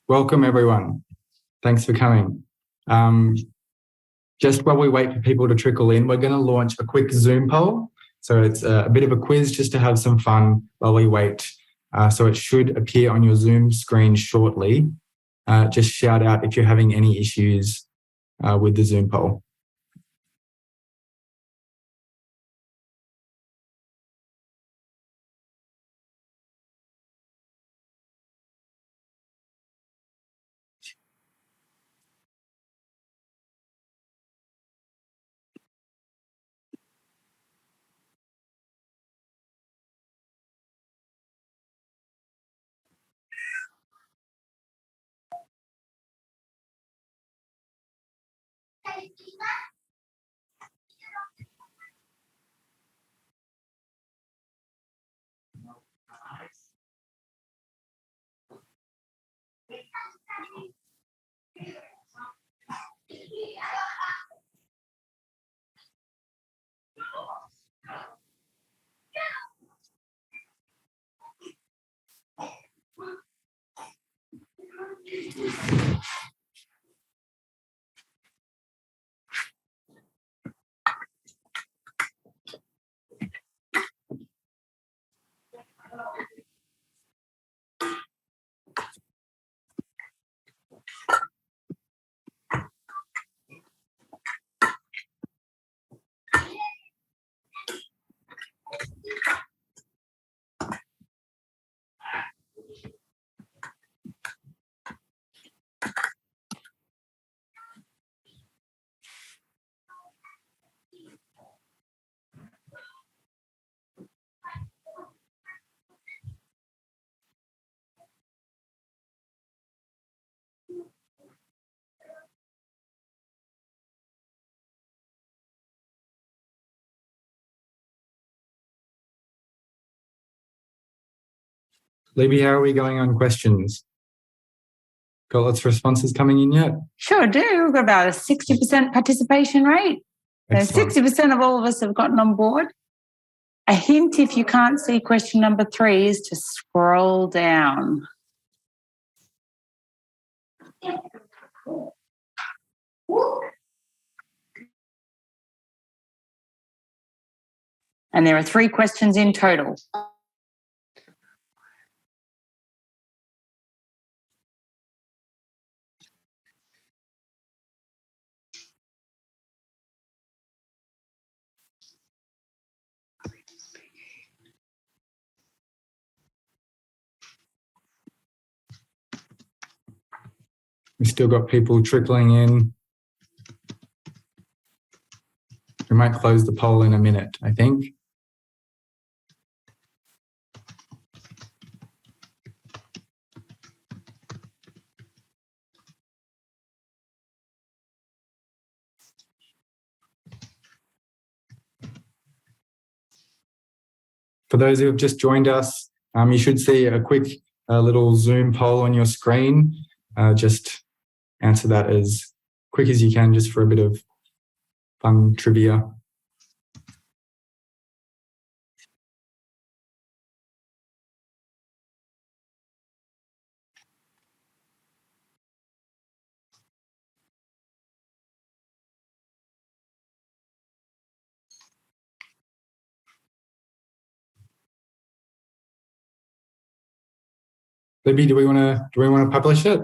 Welcome, everyone. Thanks for coming. Just while we wait for people to trickle in, we're going to launch a quick Zoom poll. So it's a bit of a quiz just to have some fun while we wait. So it should appear on your Zoom screen shortly. Just shout out if you're having any issues with the Zoom poll. Libby, how are we going on questions? Got lots of responses coming in yet? Sure do. We've got about a 60% participation rate. Excellent. 60% of all of us have gotten on board. A hint, if you can't see question number 3, is to scroll down. And there are 3 questions in total. We've still got people trickling in. We might close the poll in a minute, I think. For those who have just joined us, you should see a quick little Zoom poll on your screen. Just answer that as quick as you can, just for a bit of fun trivia. Libby, do we want to publish it?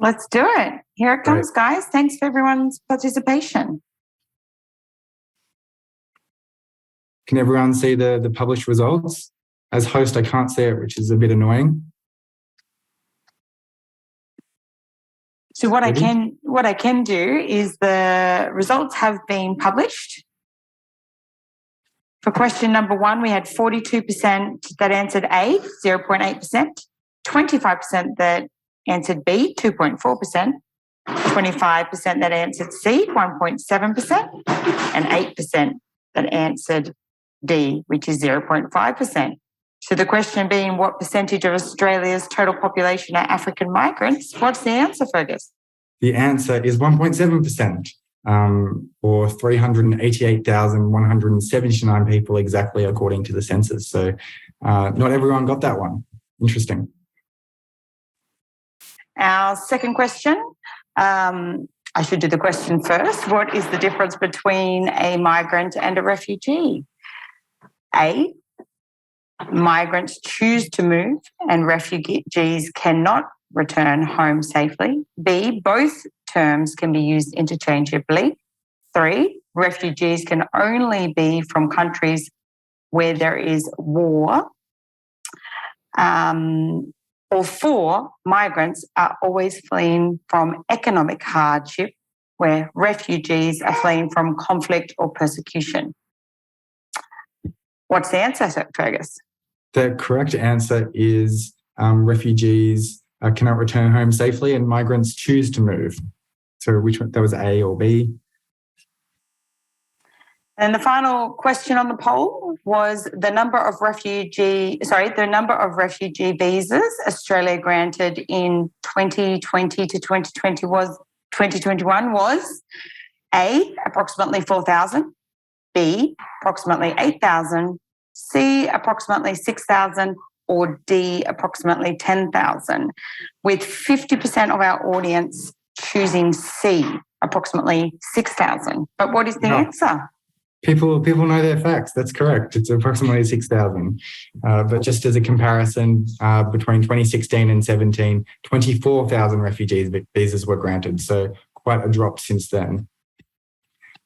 Let's do it. Here it comes, guys. Thanks for everyone's participation. Can everyone see the published results? As host, I can't see it, which is a bit annoying. So what I can do is the results have been published. For question number 1, we had 42% that answered A, 0.8%, 25% that answered B, 2.4%, 25% that answered C, 1.7%, and 8% that answered D, which is 0.5%. So the question being, what percentage of Australia's total population are African migrants? What's the answer, Fergus? The answer is 1.7%, or 388,179 people exactly according to the census. So not everyone got that one. Interesting. Our second question, I should do the question first. What is the difference between a migrant and a refugee? A, migrants choose to move and refugees cannot return home safely. B, both terms can be used interchangeably. 3, refugees can only be from countries where there is war. Or 4, migrants are always fleeing from economic hardship, where refugees are fleeing from conflict or persecution. What's the answer, Fergus? The correct answer is refugees cannot return home safely and migrants choose to move. So which one? That was A or B? And the final question on the poll was the number of refugee visas Australia granted in 2020 to 2021 was A, approximately 4,000, B, approximately 8,000, C, approximately 6,000, or D, approximately 10,000, with 50% of our audience choosing C, approximately 6,000. But what is the answer? People know their facts. That's correct. It's approximately 6,000. But just as a comparison, between 2016 and 17, 24,000 refugees visas were granted. So quite a drop since then.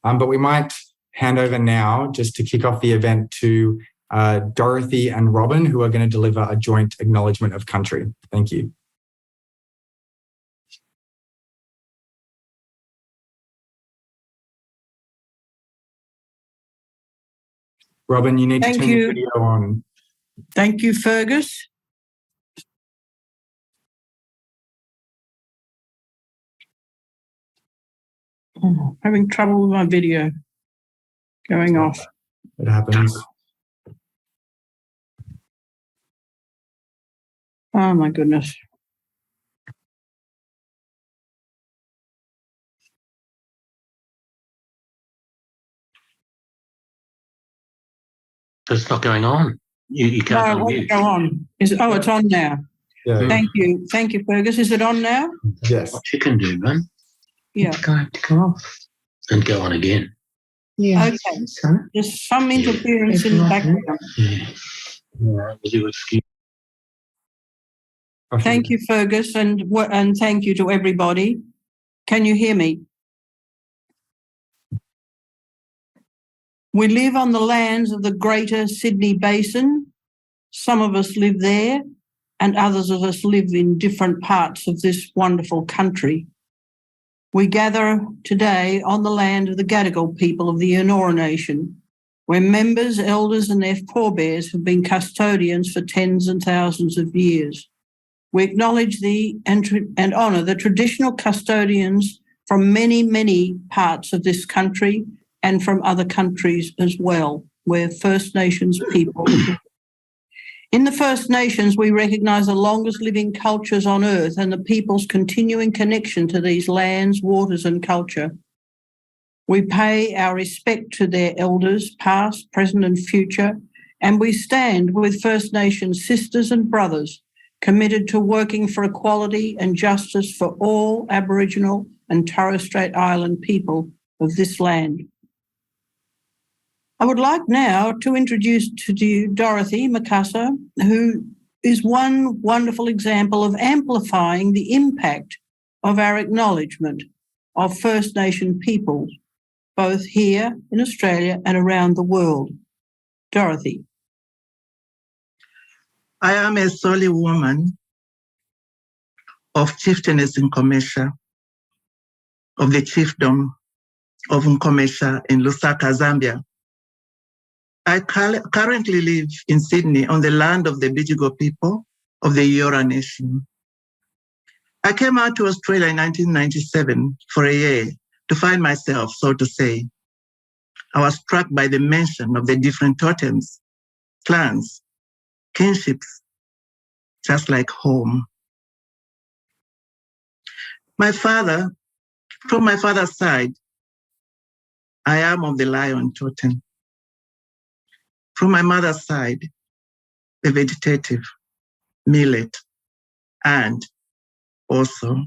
But we might hand over now just to kick off the event to Dorothy and Robin, who are going to deliver a joint acknowledgement of country. Thank you. Robin, you need to turn your video on. Thank you, Fergus. Oh, having trouble with my video going off. It happens. Oh, my goodness. It's not going on. You can't no, unmute. Go on. It's on now. Yeah. Thank you, Fergus. Is it on now? Yes. What you can do, man? Yeah. Go off and go on again. Yeah. Okay. So there's some interference in the background. Yeah. Thank you, Fergus, and thank you to everybody. Can you hear me? We live on the lands of the Greater Sydney Basin. Some of us live there, and others of us live in different parts of this wonderful country. We gather today on the land of the Gadigal people of the Eora Nation, where members, elders, and their forebears have been custodians for tens and thousands of years. We acknowledge and honour the traditional custodians from many, many parts of this country and from other countries as well, where First Nations people. In the First Nations, we recognise the longest living cultures on earth and the people's continuing connection to these lands, waters and culture. We pay our respect to their elders, past, present and future, and we stand with First Nations sisters and brothers committed to working for equality and justice for all Aboriginal and Torres Strait Island people of this land. I would like now to introduce to you Dorothy Mushapa, who is one wonderful example of amplifying the impact of our acknowledgement of First Nation peoples, both here in Australia and around the world. Dorothy. I am a Soli woman of Chieftainess Nkomesha, of the Chiefdom of Nkomesha in Lusaka, Zambia. I currently live in Sydney on the land of the Bijigo people of the Eora Nation. I came out to Australia in 1997 for a year to find myself, so to say. I was struck by the mention of the different totems, clans, kinships, just like home. From my father's side, I am of the lion totem. From my mother's side, the vegetative, millet, and also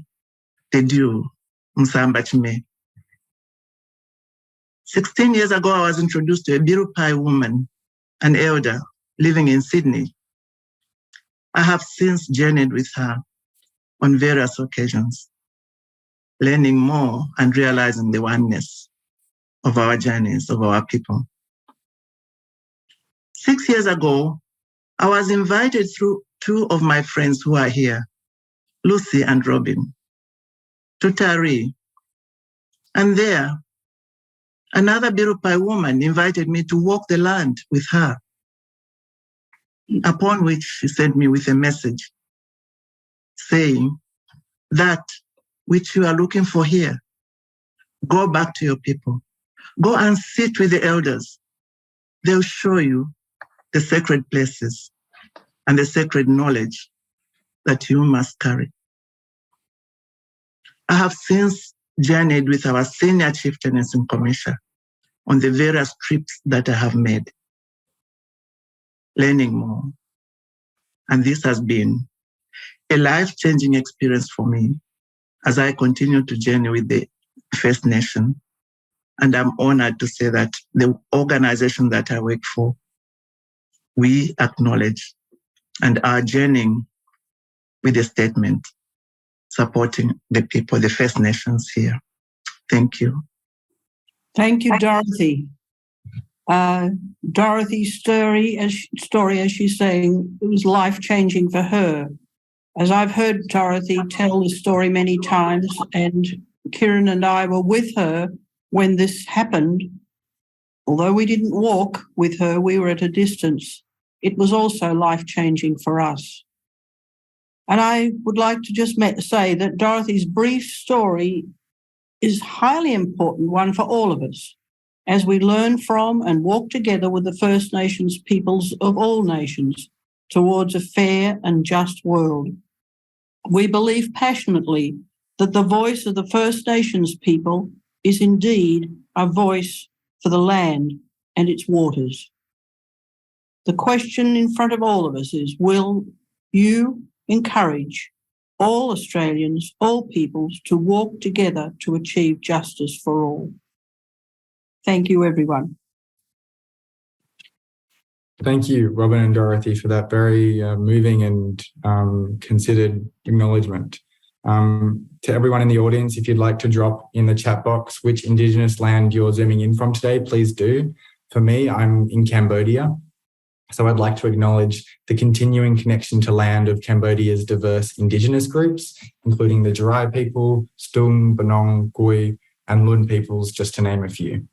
the due Msamba Chime. 16 years ago, I was introduced to a Birupai woman, an elder living in Sydney. I have since journeyed with her on various occasions, learning more and realizing the oneness of our journeys, of our people. 6 years ago, I was invited through two of my friends who are here, Lucy and Robin, to Tari. And there, another Birupai woman invited me to walk the land with her, upon which she sent me with a message saying, that which you are looking for here, go back to your people. Go and sit with the elders. They'll show you the sacred places and the sacred knowledge that you must carry. I have since journeyed with our senior chieftains in Commissioner on the various trips that I have made, learning more. And this has been a life-changing experience for me as I continue to journey with the First Nation. And I'm honored to say that the organization that I work for, we acknowledge and are journeying with a statement supporting the people, the First Nations here. Thank you. Thank you, Dorothy. Dorothy's story, as she's saying, it was life-changing for her. As I've heard Dorothy tell the story many times, and Kieran and I were with her when this happened. Although we didn't walk with her, we were at a distance. It was also life-changing for us. And I would like to just say that Dorothy's brief story is a highly important one for all of us, as we learn from and walk together with the First Nations peoples of all nations towards a fair and just world. We believe passionately that the voice of the First Nations people is indeed a voice for the land and its waters. The question in front of all of us is, will you encourage all Australians, all peoples, to walk together to achieve justice for all? Thank you, everyone. Thank you, Robin and Dorothy, for that very moving and considered acknowledgement. To everyone in the audience, if you'd like to drop in the chat box which Indigenous land you're zooming in from today, please do. For me, I'm in Cambodia. So I'd like to acknowledge the continuing connection to land of Cambodia's diverse Indigenous groups, including the Jarai people, Stung, Banong, Gui, and Lun peoples, just to name a few.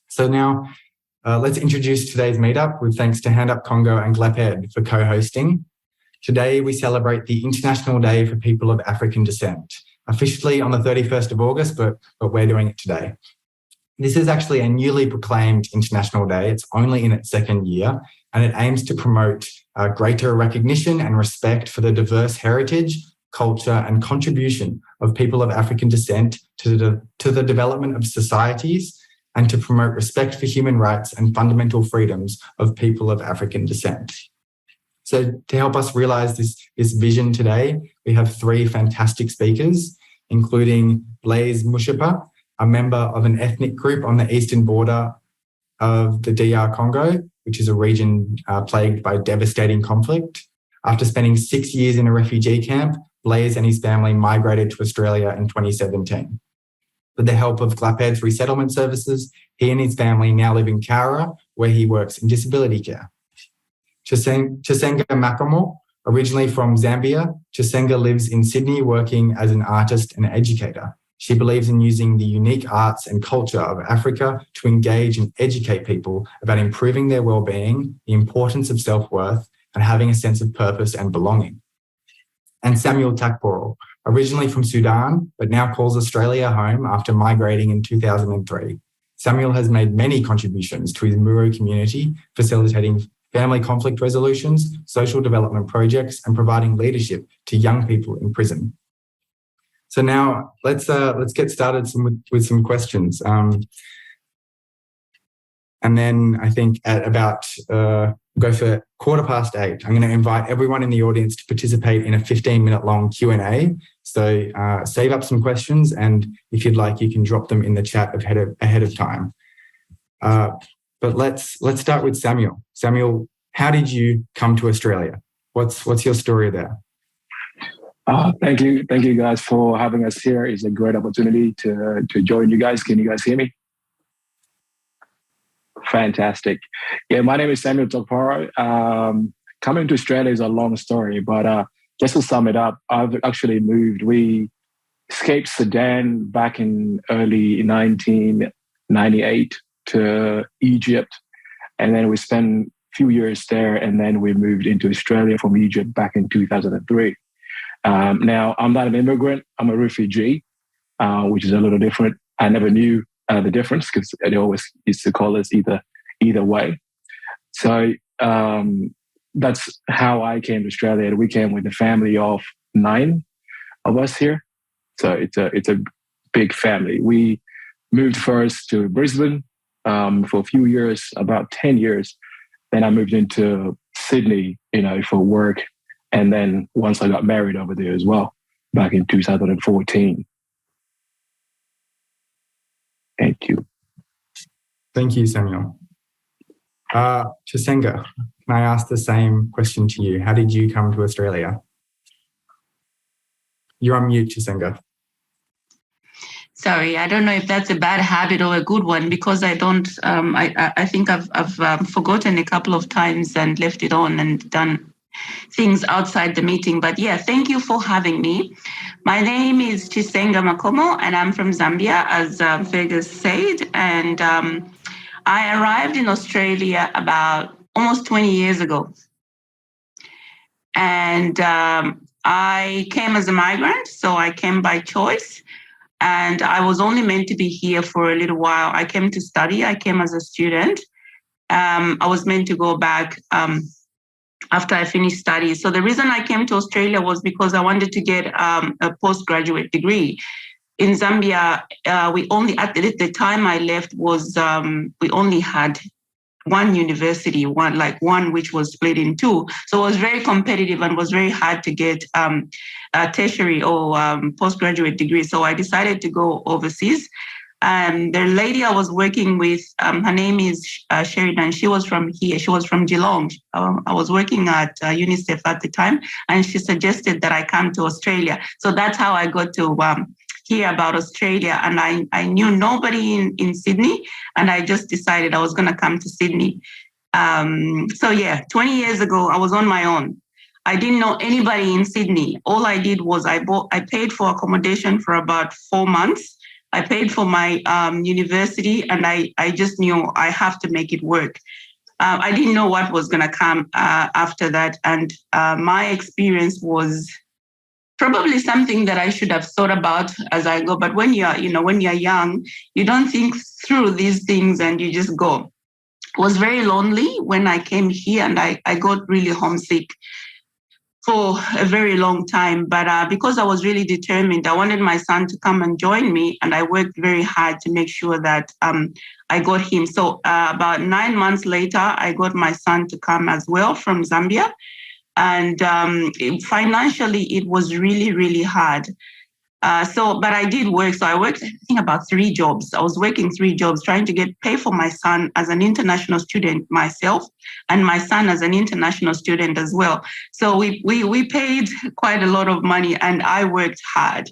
So now let's introduce today's meetup with thanks to HandUp Congo and GLAPD for co-hosting. Today, we celebrate the International Day for People of African Descent, officially on the 31st of August, but we're doing it today. This is actually a newly proclaimed International Day. It's only in its second year, and it aims to promote greater recognition and respect for the diverse heritage, culture, and contribution of people of African descent to the development of societies, and to promote respect for human rights and fundamental freedoms of people of African descent. So to help us realise this vision today, we have three fantastic speakers, including Blaise Mushapa, a member of an ethnic group on the eastern border of the DR Congo, which is a region plagued by devastating conflict. After spending 6 years in a refugee camp, Blaise and his family migrated to Australia in 2017. With the help of GLAPD's resettlement services, he and his family now live in Cowra, where he works in disability care. Chisenga Makamo, originally from Zambia, Chisenga lives in Sydney working as an artist and educator. She believes in using the unique arts and culture of Africa to engage and educate people about improving their well-being, the importance of self-worth, and having a sense of purpose and belonging. And Samuel Takporo, originally from Sudan, but now calls Australia home after migrating in 2003. Samuel has made many contributions to his Muru community, facilitating family conflict resolutions, social development projects, and providing leadership to young people in prison. So now let's get started with some questions. And then I think at about go for 8:15. I'm going to invite everyone in the audience to participate in a 15-minute long Q&A. So save up some questions, and if you'd like, you can drop them in the chat ahead of time. But let's start with Samuel. Samuel, how did you come to Australia? What's your story there? Thank you guys for having us here. It's a great opportunity to join you guys. Can you guys hear me? Fantastic. Yeah, my name is Samuel Tokparo. Coming to Australia is a long story, but just to sum it up, I've actually moved. We escaped Sudan back in early 1998 to Egypt, and then we spent a few years there, and then we moved into Australia from Egypt back in 2003. Now, I'm not an immigrant, I'm a refugee, which is a little different. I never knew the difference because they always used to call us either way. So that's how I came to Australia. We came with a family of 9 of us here. So it's a big family. We moved first to Brisbane for a few years, about 10 years. Then I moved into Sydney, for work. And then once I got married over there as well, back in 2014. Thank you. Thank you, Samuel. Chisenga, can I ask the same question to you? How did you come to Australia? You're on mute, Chisenga. Sorry, I don't know if that's a bad habit or a good one, because I don't. I think I've forgotten a couple of times and left it on and done things outside the meeting. But yeah, thank you for having me. My name is Chisenga Makomo, and I'm from Zambia, as Fergus said. And I arrived in Australia about almost 20 years ago. And I came as a migrant, so I came by choice. And I was only meant to be here for a little while. I came to study. I came as a student. I was meant to go back after I finished studies. So the reason I came to Australia was because I wanted to get a postgraduate degree. In Zambia, we only, at the time I left, was we only had one university, one which was split in 2. So it was very competitive and was very hard to get a tertiary or postgraduate degree. So I decided to go overseas. The lady I was working with, her name is Sheridan. She was from here. She was from Geelong. I was working at UNICEF at the time, and she suggested that I come to Australia. So that's how I got to hear about Australia. And I knew nobody in Sydney, and I just decided I was going to come to Sydney. So yeah, 20 years ago, I was on my own. I didn't know anybody in Sydney. All I did was I paid for accommodation for about 4 months. I paid for my university, and I just knew I have to make it work. I didn't know what was going to come after that. And my experience was probably something that I should have thought about as I go. But when you're young, you don't think through these things and you just go. It was very lonely when I came here, and I got really homesick for a very long time. But because I was really determined, I wanted my son to come and join me, and I worked very hard to make sure that I got him. So about 9 months later, I got my son to come as well from Zambia. And financially, it was really, really hard. But I did work. So I worked, I think, about 3 jobs. I was working 3 jobs, trying to pay for my son as an international student myself, and my son as an international student as well. So we paid quite a lot of money, and I worked hard.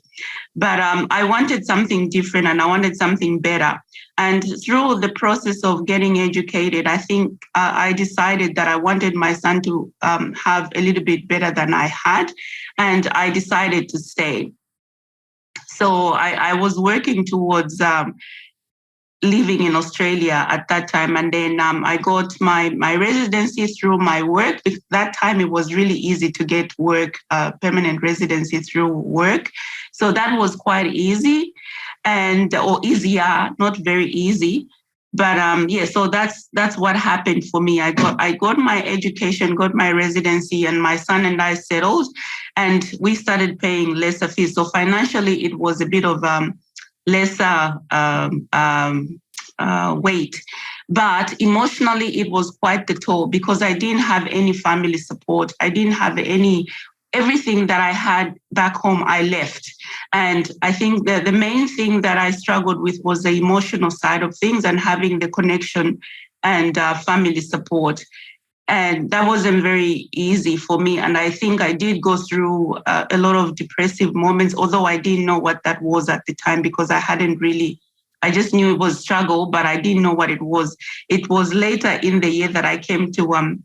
But I wanted something different, and I wanted something better. And through the process of getting educated, I think I decided that I wanted my son to have a little bit better than I had, and I decided to stay. So I was working towards living in Australia at that time. And then I got my residency through my work. At that time, it was really easy to get work, permanent residency through work. So that was quite easy, or easier, not very easy. But so that's what happened for me. I got my education, got my residency, and my son and I settled, and we started paying lesser fees. So financially, it was a bit of lesser weight. But emotionally, it was quite the toll because I didn't have any family support. I didn't have everything that I had back home, I left. And I think that the main thing that I struggled with was the emotional side of things and having the connection and family support. And that wasn't very easy for me. And I think I did go through a lot of depressive moments, although I didn't know what that was at the time because I just knew it was struggle, but I didn't know what it was. It was later in the year that I came to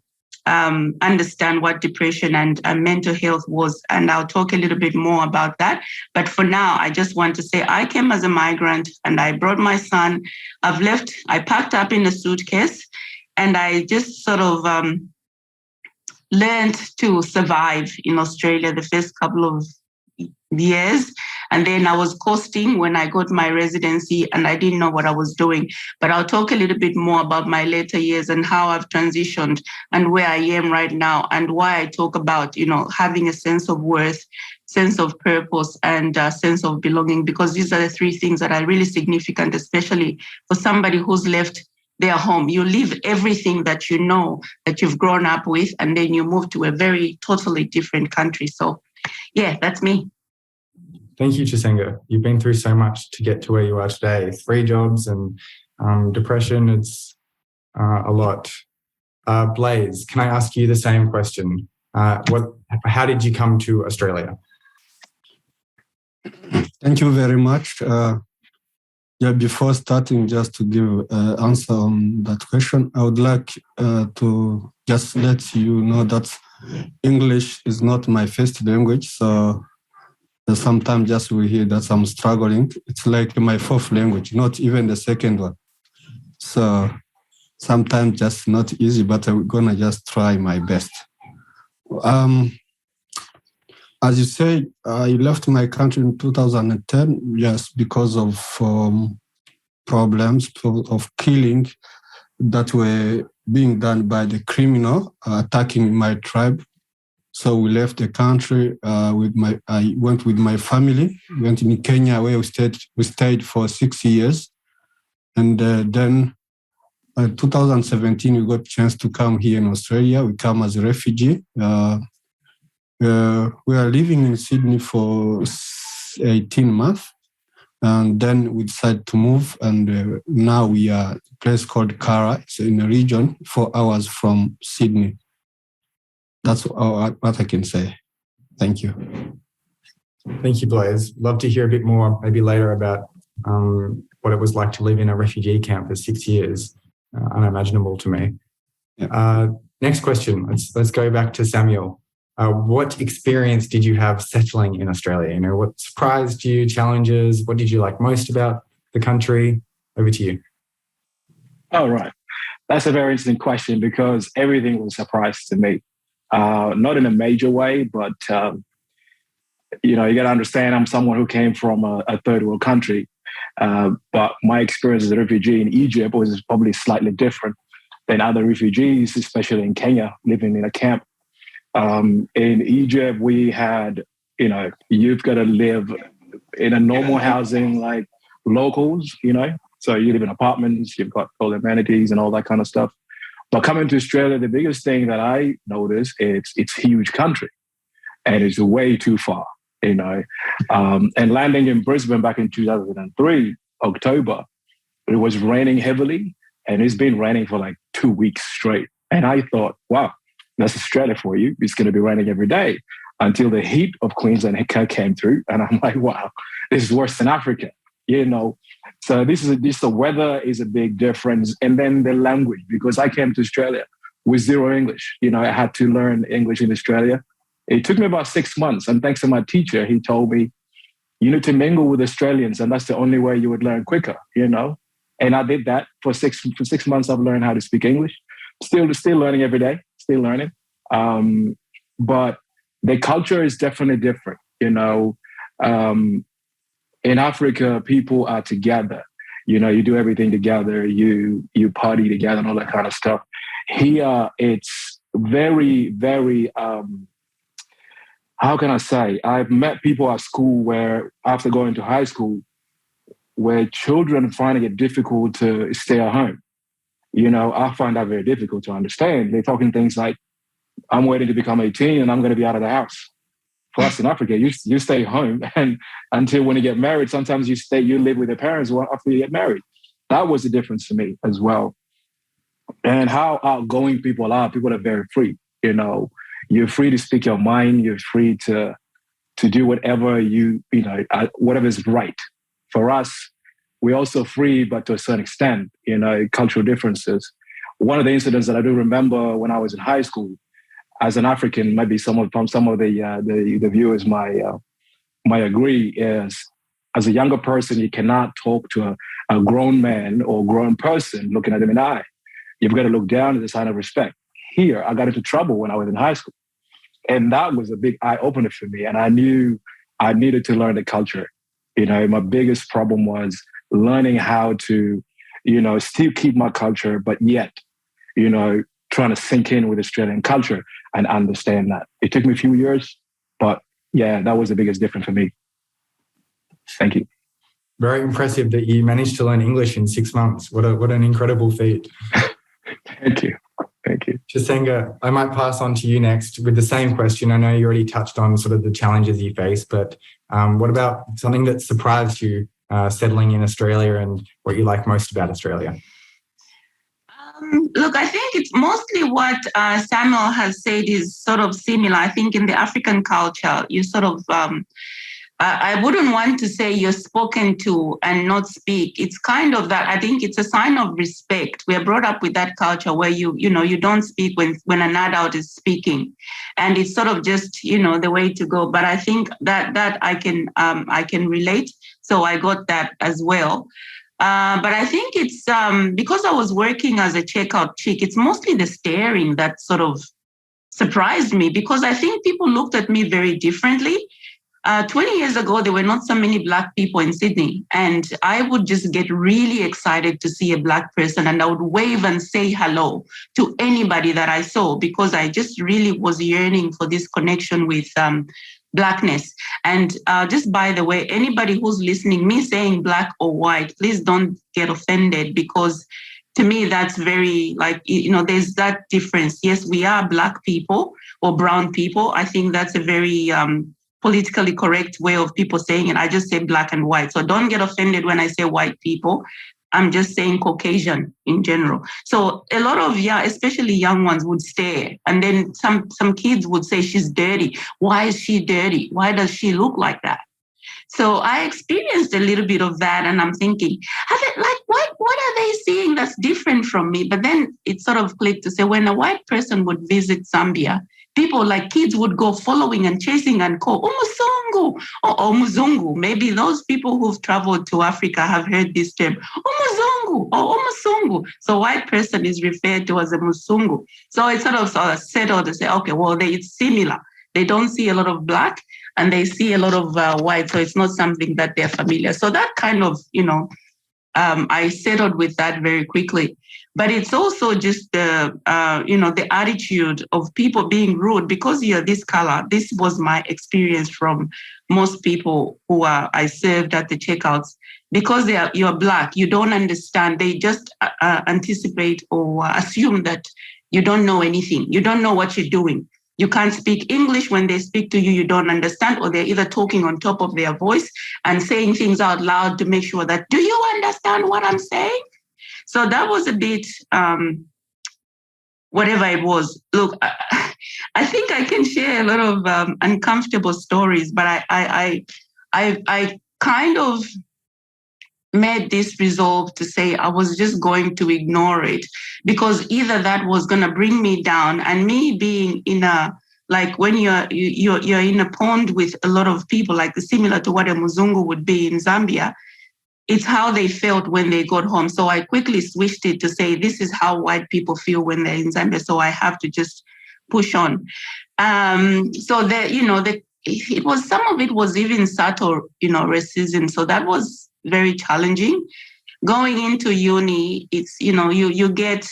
understand what depression and mental health was. And I'll talk a little bit more about that. But for now, I just want to say I came as a migrant and I brought my son. I packed up in a suitcase and I just sort of learned to survive in Australia the first couple of years. And then I was coasting when I got my residency and I didn't know what I was doing. But I'll talk a little bit more about my later years and how I've transitioned and where I am right now and why I talk about, having a sense of worth, sense of purpose and sense of belonging, because these are the three things that are really significant, especially for somebody who's left their home. You leave everything that you know that you've grown up with, and then you move to a very totally different country. So yeah, that's me. Thank you, Chisenga. You've been through so much to get to where you are today. 3 jobs and depression, it's a lot. Blaise, can I ask you the same question? How did you come to Australia? Thank you very much. Before starting, just to give an answer on that question, I would like to just let you know that English is not my first language. So sometimes just we hear that I'm struggling. It's like my 4th language, not even the 2nd one. So sometimes just not easy, but I'm gonna just try my best. As you say, I left my country in 2010, yes, because of problems of killing that were being done by the criminal attacking my tribe. So we left the country I went with my family, went in Kenya where we stayed for 6 years. And then in 2017, we got a chance to come here in Australia. We come as a refugee. We are living in Sydney for 18 months. And then we decided to move. And now we are at a place called Cowra. It's in a region 4 hours from Sydney. That's what I can say. Thank you. Thank you, Blaise. Love to hear a bit more, maybe later, about what it was like to live in a refugee camp for 6 years. Unimaginable to me. Yeah. Next question. Let's go back to Samuel. What experience did you have settling in Australia? What surprised you, challenges? What did you like most about the country? Over to you. Oh, right. That's a very interesting question because everything was a surprise to me. Not in a major way, but you got to understand I'm someone who came from a third world country. But my experience as a refugee in Egypt was probably slightly different than other refugees, especially in Kenya, living in a camp. In Egypt, we had, you've got to live in a normal housing like locals, So you live in apartments, you've got all the amenities and all that kind of stuff. But coming to Australia, the biggest thing that I noticed is it's a huge country and it's way too far, And landing in Brisbane back in 2003, October, it was raining heavily and it's been raining for like 2 weeks straight. And I thought, wow, that's Australia for you. It's going to be raining every day until the heat of Queensland came through. And I'm like, wow, this is worse than Africa, So the weather is a big difference. And then the language, because I came to Australia with 0 English. I had to learn English in Australia. It took me about 6 months. And thanks to my teacher, he told me, you need to mingle with Australians. And that's the only way you would learn quicker, And I did that for 6 months. I've learned how to speak English. Still learning every day, still learning. But the culture is definitely different, In Africa, people are together. You do everything together. You party together and all that kind of stuff. Here, it's very, very, how can I say? I've met people at school where, after going to high school, where children finding it difficult to stay at home. I find that very difficult to understand. They're talking things like, I'm waiting to become 18 and I'm going to be out of the house. For us in Africa, you stay home, and until when you get married, sometimes you live with your parents after you get married. That was the difference for me as well. And how outgoing people are very free. You're free to speak your mind. You're free to do whatever whatever is right. For us, we're also free, but to a certain extent, cultural differences. One of the incidents that I do remember when I was in high school, as an African, maybe some of the viewers might agree, is as a younger person, you cannot talk to a grown man or grown person looking at them in the eye. You've got to look down as a sign of respect. Here, I got into trouble when I was in high school. And that was a big eye-opener for me. And I knew I needed to learn the culture. My biggest problem was learning how to, still keep my culture, but yet, trying to sink in with Australian culture and understand that. It took me a few years, but yeah, that was the biggest difference for me. Thank you. Very impressive that you managed to learn English in 6 months. What an incredible feat. Thank you. Chisenga, I might pass on to you next with the same question. I know you already touched on sort of the challenges you face, but what about something that surprised you settling in Australia and what you like most about Australia? Look, I think it's mostly what Samuel has said is sort of similar. I think in the African culture, you sort of, I wouldn't want to say you're spoken to and not speak. It's kind of that. I think it's a sign of respect. We are brought up with that culture where you don't speak when an adult is speaking, and it's sort of just the way to go. But I think that I can relate. So I got that as well. But I think it's because I was working as a checkout chick, it's mostly the staring that sort of surprised me, because I think people looked at me very differently. 20 years ago, there were not so many Black people in Sydney, and I would just get really excited to see a Black person, and I would wave and say hello to anybody that I saw, because I just really was yearning for this connection with Blackness. And just by the way, anybody who's listening, me saying Black or white, please don't get offended, because to me, that's very there's that difference. Yes, we are Black people or brown people. I think that's a very politically correct way of people saying it. I just say Black and white. So don't get offended when I say white people. I'm just saying Caucasian in general. So a lot of, especially young ones would stare. And then some kids would say, she's dirty. Why is she dirty? Why does she look like that? So I experienced a little bit of that, and I'm thinking, what are they seeing that's different from me? But then it sort of clicked to say, when a white person would visit Zambia, people like kids would go following and chasing and call Omuzungu or Omuzungu. Maybe those people who've traveled to Africa have heard this term, Omuzungu or Omuzungu. So white person is referred to as a Musungu. So it sort of settled to say, okay, well, it's similar. They don't see a lot of Black and they see a lot of white. So it's not something that they're familiar. So that kind of, I settled with that very quickly. But it's also just the attitude of people being rude because you're this color. This was my experience from most people who I served at the checkouts. Because you're Black, you don't understand. They just anticipate or assume that you don't know anything. You don't know what you're doing. You can't speak English. When they speak to you, you don't understand, or they're either talking on top of their voice and saying things out loud to make sure that, do you understand what I'm saying? So that was a bit, whatever it was. Look, I think I can share a lot of uncomfortable stories, but I kind of made this resolve to say I was just going to ignore it, because either that was going to bring me down, and me being in a, like when you're in a pond with a lot of people, like similar to what a Muzungu would be in Zambia, it's how they felt when they got home. So I quickly switched it to say, this is how white people feel when they're in Zambia. So I have to just push on. So that, it was, some of it was even subtle, racism. So that was very challenging. Going into uni, it's, you get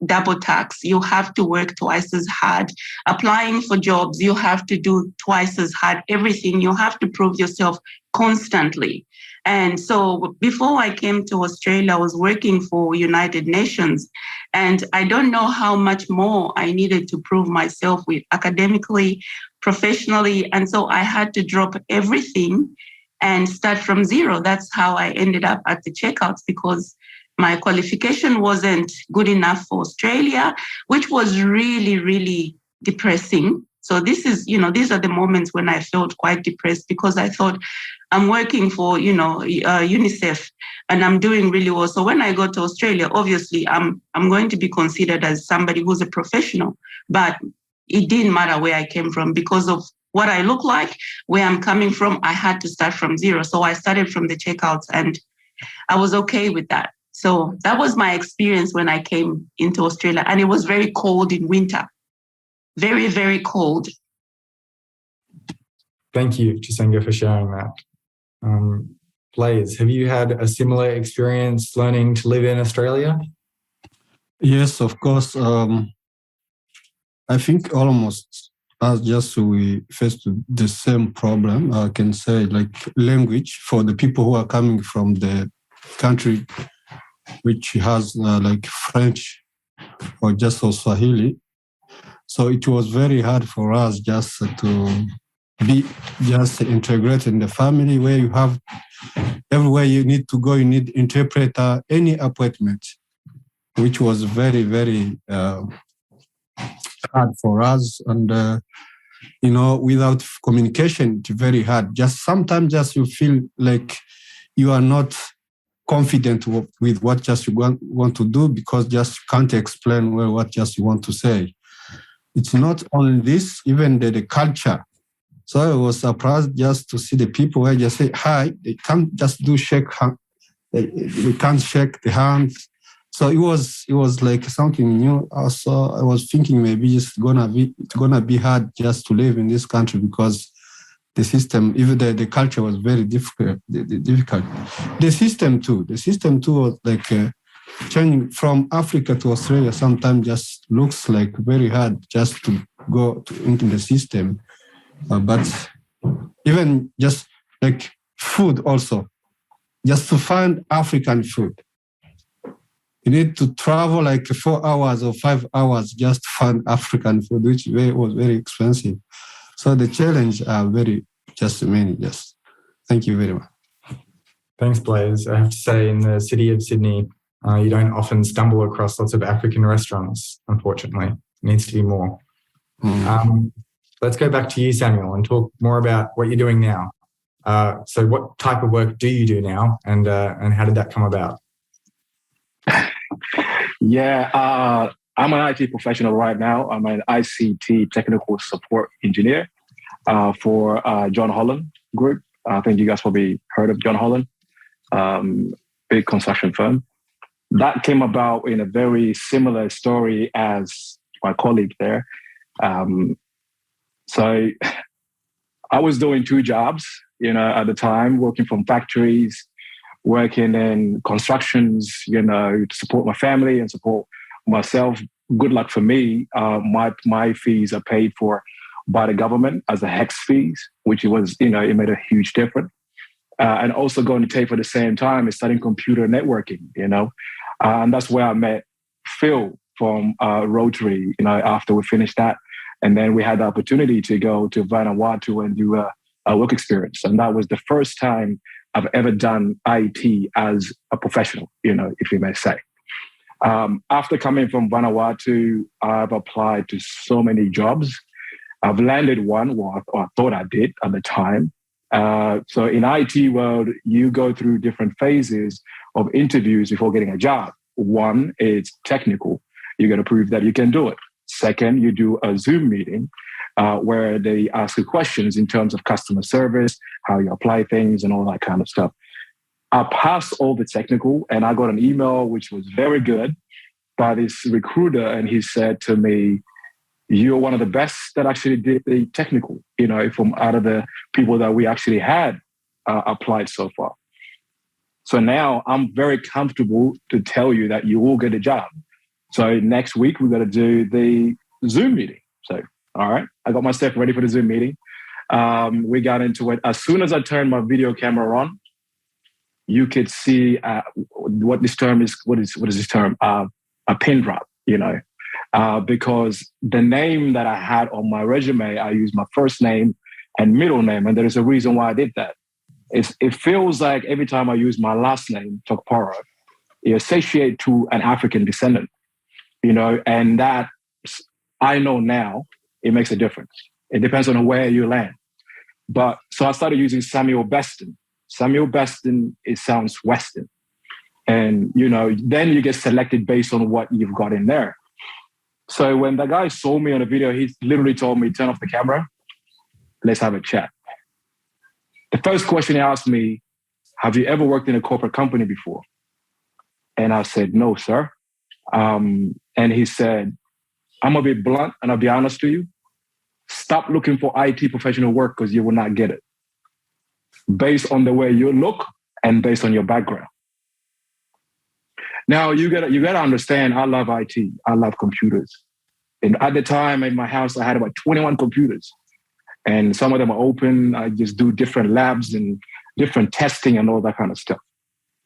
double tax. You have to work twice as hard. Applying for jobs, you have to do twice as hard. Everything, you have to prove yourself constantly. And so before I came to Australia, I was working for United Nations. And I don't know how much more I needed to prove myself with academically, professionally. And so I had to drop everything and start from zero. That's how I ended up at the checkouts, because my qualification wasn't good enough for Australia, which was really, really depressing. So this is, these are the moments when I felt quite depressed, because I thought I'm working for, UNICEF and I'm doing really well. So when I go to Australia, obviously I'm going to be considered as somebody who's a professional, but it didn't matter where I came from because of what I look like, where I'm coming from. I had to start from zero. So I started from the checkouts and I was okay with that. So that was my experience when I came into Australia, and it was very cold in winter. Very, very cold. Thank you, Chisenga, for sharing that. Blaise, have you had a similar experience learning to live in Australia? Yes, of course. I think almost as just we faced the same problem. I can say like language for the people who are coming from the country which has like French or just or Swahili. So it was very hard for us just to be just integrated in the family, where you have everywhere you need to go, you need interpreter, any appointment, which was very, very hard for us. And, without communication, it's very hard. Just sometimes just you feel like you are not confident with what just you want to do, because just can't explain well what just you want to say. It's not only this, even the culture. So I was surprised just to see the people where just say hi, they can't just do shake hand, they can't shake the hand. So it was like something new. Also, I was thinking maybe it's gonna be hard just to live in this country, because the system, even the culture was very difficult. The system too was like changing from Africa to Australia. Sometimes just looks like very hard just to go into the system. But even just like food also, just to find African food, you need to travel like 4 hours or 5 hours just to find African food, which was very expensive. So the challenge are very just many. Yes. Thank you very much. Thanks, Blaise. I have to say, in the city of Sydney, you don't often stumble across lots of African restaurants, unfortunately. It needs to be more. Let's go back to you, Samuel, and talk more about what you're doing now. So what type of work do you do now, and how did that come about? Yeah, I'm an IT professional right now. I'm an ICT technical support engineer for John Holland Group. I think you guys probably heard of John Holland, big construction firm. That came about in a very similar story as my colleague there. So I was doing 2 jobs, at the time, working from factories, working in constructions, to support my family and support myself. Good luck for me. My fees are paid for by the government as a HEX fees, which was, it made a huge difference. And also going to TAFE at the same time is studying computer networking, and that's where I met Phil from Rotary, after we finished that. And then we had the opportunity to go to Vanuatu and do a work experience. And that was the first time I've ever done IT as a professional, if you may say. After coming from Vanuatu, I've applied to so many jobs. I've landed one, or I thought I did at the time. So in IT world, you go through different phases of interviews before getting a job. One is technical. You got to prove that you can do it. Second, you do a Zoom meeting where they ask you questions in terms of customer service, how you apply things and all that kind of stuff. I passed all the technical, and I got an email, which was very good, by this recruiter. And he said to me, "You're one of the best that actually did the technical, from out of the people that we actually had applied so far. So now I'm very comfortable to tell you that you will get a job." So next week, we're going to do the Zoom meeting. So, all right, I got myself ready for the Zoom meeting. We got into it. As soon as I turned my video camera on, you could see what this term is. What is this term? A pin drop, because the name that I had on my resume, I used my first name and middle name. And there is a reason why I did that. It feels like every time I use my last name, Tokpara, it associates to an African descendant, and that I know now it makes a difference. It depends on where you land. But so I started using Samuel Beston. Samuel Beston, it sounds Western. And, then you get selected based on what you've got in there. So when the guy saw me on the video, he literally told me, turn off the camera, let's have a chat. The first question he asked me, have you ever worked in a corporate company before? And I said, no, sir. And he said, I'm going to be blunt and I'll be honest to you. Stop looking for IT professional work because you will not get it. Based on the way you look and based on your background. Now, you gotta understand, I love IT. I love computers. And at the time in my house, I had about 21 computers. And some of them are open. I just do different labs and different testing and all that kind of stuff.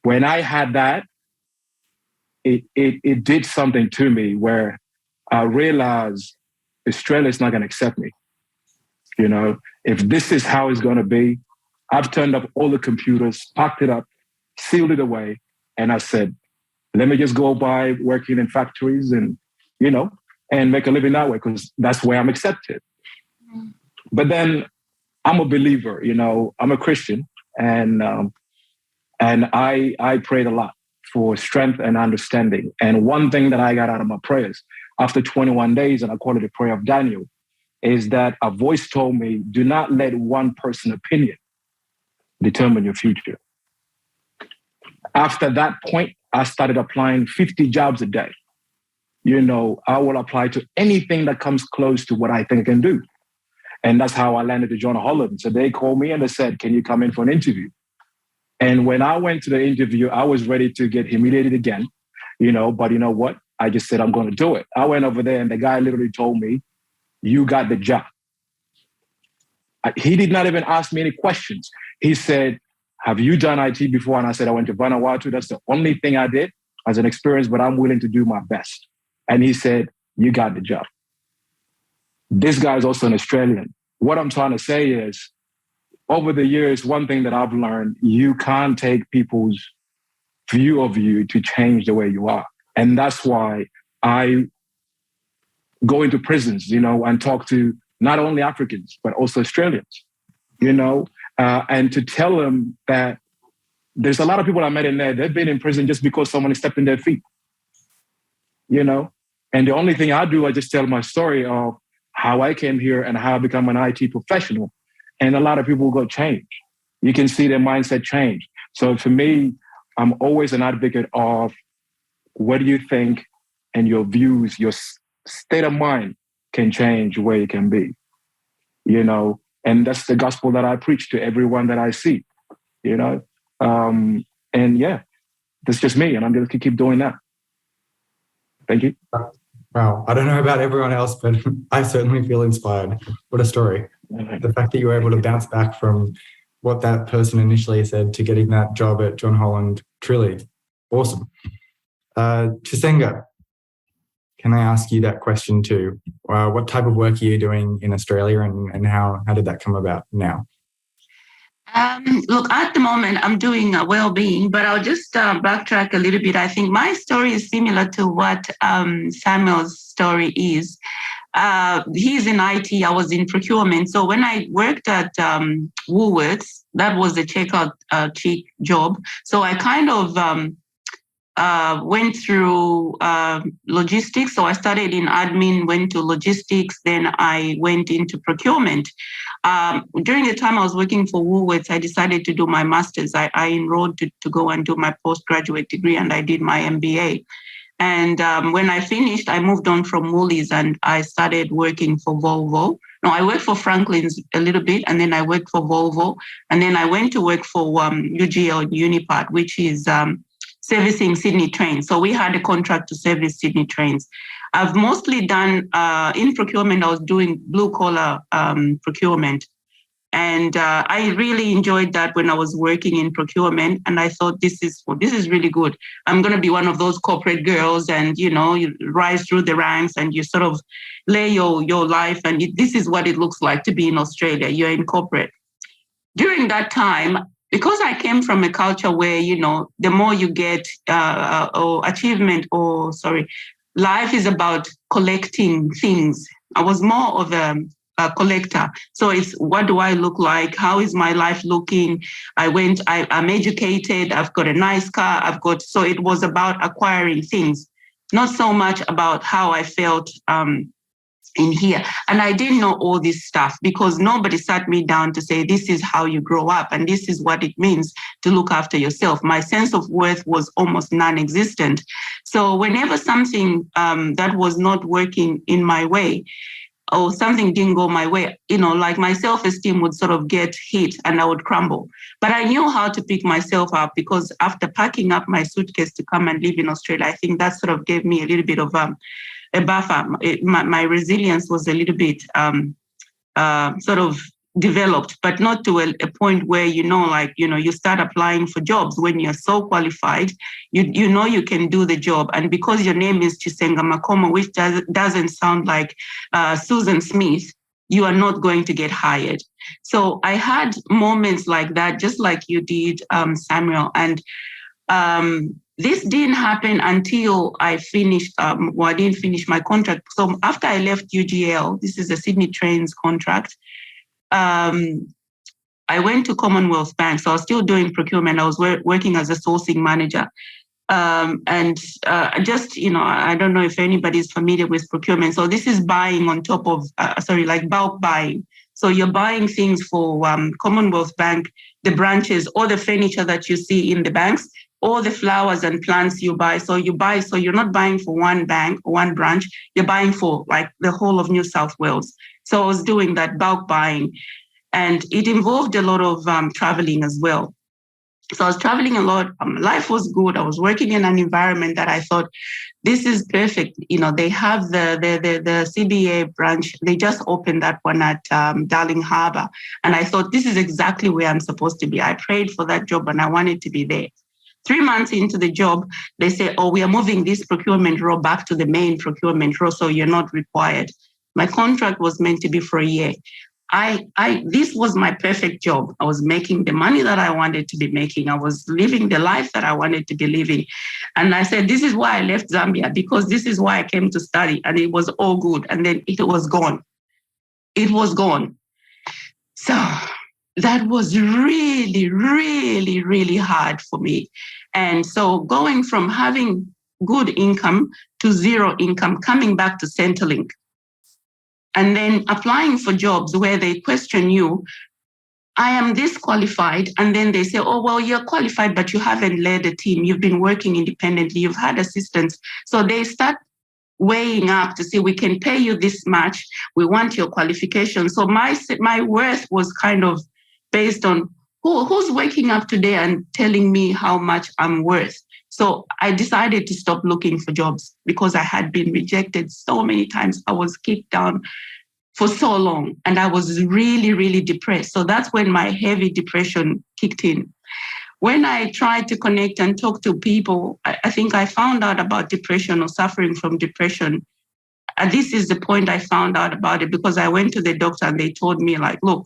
When I had that, it did something to me where I realized Australia is not going to accept me. If this is how it's going to be, I've turned up all the computers, packed it up, sealed it away. And I said, let me just go by working in factories and, and make a living that way because that's where I'm accepted. But then I'm a believer, I'm a Christian and I prayed a lot for strength and understanding. And one thing that I got out of my prayers after 21 days, and I call it a prayer of Daniel, is that a voice told me, do not let one person's opinion determine your future. After that point, I started applying 50 jobs a day. I will apply to anything that comes close to what I think I can do. And that's how I landed at John Holland. So they called me and they said, can you come in for an interview? And when I went to the interview, I was ready to get humiliated again, but you know what? I just said, I'm going to do it. I went over there and the guy literally told me, you got the job. He did not even ask me any questions. He said, have you done IT before? And I said, I went to Vanuatu. That's the only thing I did as an experience, but I'm willing to do my best. And he said, you got the job. This guy is also an Australian. What I'm trying to say is, over the years, one thing that I've learned, you can't take people's view of you to change the way you are. And that's why I go into prisons, and talk to not only Africans, but also Australians, and to tell them that there's a lot of people I met in there, they've been in prison just because someone stepped in their feet, And the only thing I do, I just tell my story of how I came here and how I become an IT professional. And a lot of people got changed. You can see their mindset change. So for me, I'm always an advocate of what do you think and your views, your state of mind can change where you can be, and that's the gospel that I preach to everyone that I see, and yeah, that's just me. And I'm going to keep doing that. Thank you. Wow. I don't know about everyone else, but I certainly feel inspired. What a story. The fact that you were able to bounce back from what that person initially said to getting that job at John Holland, truly awesome. Chisenga, can I ask you that question too? What type of work are you doing in Australia and how did that come about now? Look, at the moment, I'm doing well-being, but I'll just backtrack a little bit. I think my story is similar to what Samuel's story is. He's in IT, I was in procurement. So when I worked at Woolworths, that was the checkout chick job. So I kind of went through logistics. So I started in admin, went to logistics, then I went into procurement. During the time I was working for Woolworths, I decided to do my master's. I enrolled to go and do my postgraduate degree, and I did my MBA. And when I finished, I moved on from Woolies and I started working for Volvo. No, I worked for Franklin's a little bit, and then I worked for Volvo. And then I went to work for UGL Unipart, which is servicing Sydney trains. So we had a contract to service Sydney trains. I've mostly done, in procurement, I was doing blue collar procurement. And I really enjoyed that when I was working in procurement. And I thought, this is really good. I'm going to be one of those corporate girls, and, you rise through the ranks and you sort of lay your life. And this is what it looks like to be in Australia. You're in corporate. During that time, because I came from a culture where, the more you get life is about collecting things. I was more of a collector. So it's, what do I look like? How is my life looking? I'm educated. I've got a nice car. So it was about acquiring things, not so much about how I felt in here. And I didn't know all this stuff because nobody sat me down to say, this is how you grow up and this is what it means to look after yourself. My sense of worth was almost non-existent. So whenever something that was not working in my way, or something didn't go my way, like my self-esteem would sort of get hit and I would crumble. But I knew how to pick myself up because after packing up my suitcase to come and live in Australia, I think that sort of gave me a little bit of a buffer. My resilience was a little bit sort of developed, but not to a point where, you start applying for jobs when you're so qualified, you can do the job. And because your name is Chisenga Makoma, which doesn't sound like Susan Smith, you are not going to get hired. So I had moments like that, just like you did, Samuel. And this didn't happen until I finished, I didn't finish my contract. So after I left UGL, this is a Sydney Trains contract, I went to Commonwealth Bank. So I was still doing procurement. I was working as a sourcing manager. I don't know if anybody's familiar with procurement. So this is buying on top of, like bulk buying. So you're buying things for Commonwealth Bank, the branches, or the furniture that you see in the banks, or the flowers and plants you buy. So you're not buying for one bank or one branch, you're buying for like the whole of New South Wales. So I was doing that bulk buying, and it involved a lot of traveling as well. So I was traveling a lot. Life was good. I was working in an environment that I thought, this is perfect. They have the CBA branch. They just opened that one at Darling Harbour. And I thought, this is exactly where I'm supposed to be. I prayed for that job and I wanted to be there. 3 months into the job, they say, we are moving this procurement role back to the main procurement role, so you're not required. My contract was meant to be for a year. This was my perfect job. I was making the money that I wanted to be making. I was living the life that I wanted to be living. And I said, this is why I left Zambia, because this is why I came to study. And it was all good. And then it was gone. It was gone. So that was really, really, really hard for me. And so going from having good income to zero income, coming back to Centrelink, and then applying for jobs where they question you, I am this qualified. And then they say, you're qualified, but you haven't led a team. You've been working independently. You've had assistants. So they start weighing up to say, we can pay you this much. We want your qualification. So my worth was kind of based on who's waking up today and telling me how much I'm worth. So I decided to stop looking for jobs because I had been rejected so many times. I was kicked down for so long and I was really, really depressed. So that's when my heavy depression kicked in. When I tried to connect and talk to people, I think I found out about depression or suffering from depression. And this is the point I found out about it because I went to the doctor and they told me like, look,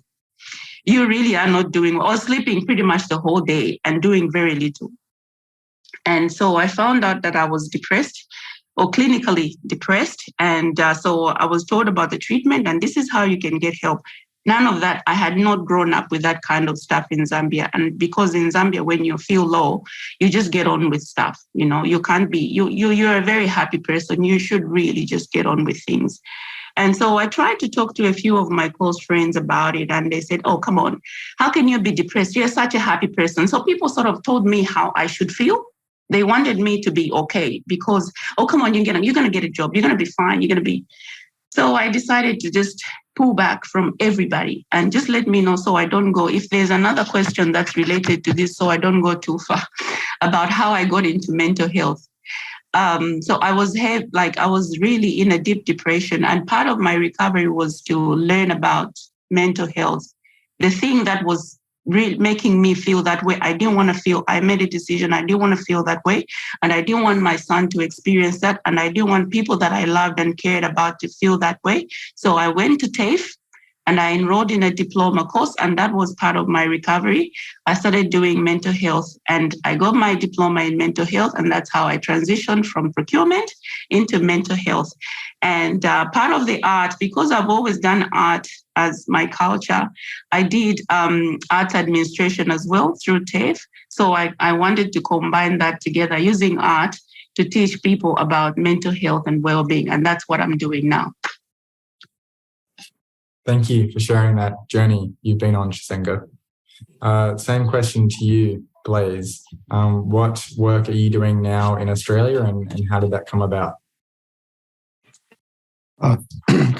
you really are not doing well. I was sleeping pretty much the whole day and doing very little. And so I found out that I was depressed or clinically depressed. And so I was told about the treatment and this is how you can get help. None of that. I had not grown up with that kind of stuff in Zambia. And because in Zambia, when you feel low, you just get on with stuff. You can't be, you're a very happy person. You should really just get on with things. And so I tried to talk to a few of my close friends about it. And they said, oh, come on, how can you be depressed? You're such a happy person. So people sort of told me how I should feel. They wanted me to be okay because, oh, come on, you're going to get a job. You're going to be fine. You're going to be. So I decided to just pull back from everybody and just let me know so I don't go. If there's another question that's related to this, so I don't go too far, about how I got into mental health. So I was really in a deep depression, and part of my recovery was to learn about mental health. The thing that was really making me feel that way, I didn't want to feel. I made a decision. I didn't want to feel that way, and I didn't want my son to experience that, and I didn't want people that I loved and cared about to feel that way. So I went to TAFE. And I enrolled in a diploma course, and that was part of my recovery. I started doing mental health, and I got my diploma in mental health, and that's how I transitioned from procurement into mental health. And part of the art, because I've always done art as my culture, I did arts administration as well through TAFE. So I wanted to combine that together using art to teach people about mental health and well-being, and that's what I'm doing now. Thank you for sharing that journey you've been on, Chisenga. Same question to you, Blaise. What work are you doing now in Australia, and how did that come about?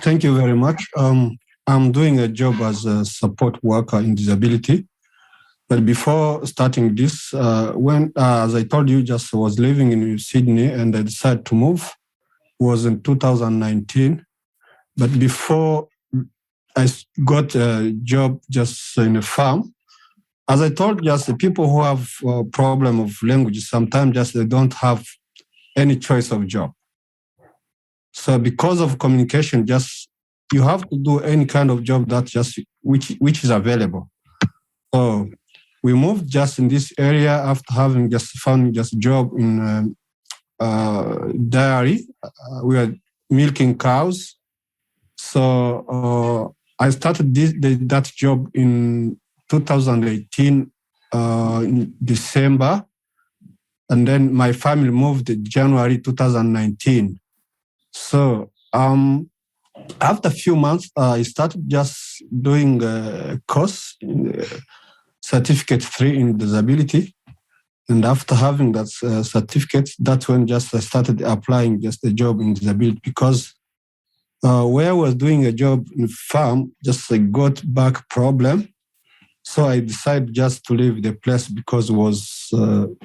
Thank you very much. I'm doing a job as a support worker in disability. But before starting this, when, as I told you, just was living in Sydney and I decided to move, was in 2019. But before I got a job just in a farm. As I told, just the people who have a problem of language, sometimes just they don't have any choice of job. So because of communication, just you have to do any kind of job that just which is available. So we moved just in this area after having just found just a job in dairy. We were milking cows. So I started that job in 2018 in December, and then my family moved in January 2019. So after a few months, I started just doing a course, certificate 3 in disability, and after having that certificate, that's when just I started applying just a job in disability because. Where I was doing a job in farm, just a got back problem. So I decided just to leave the place because it was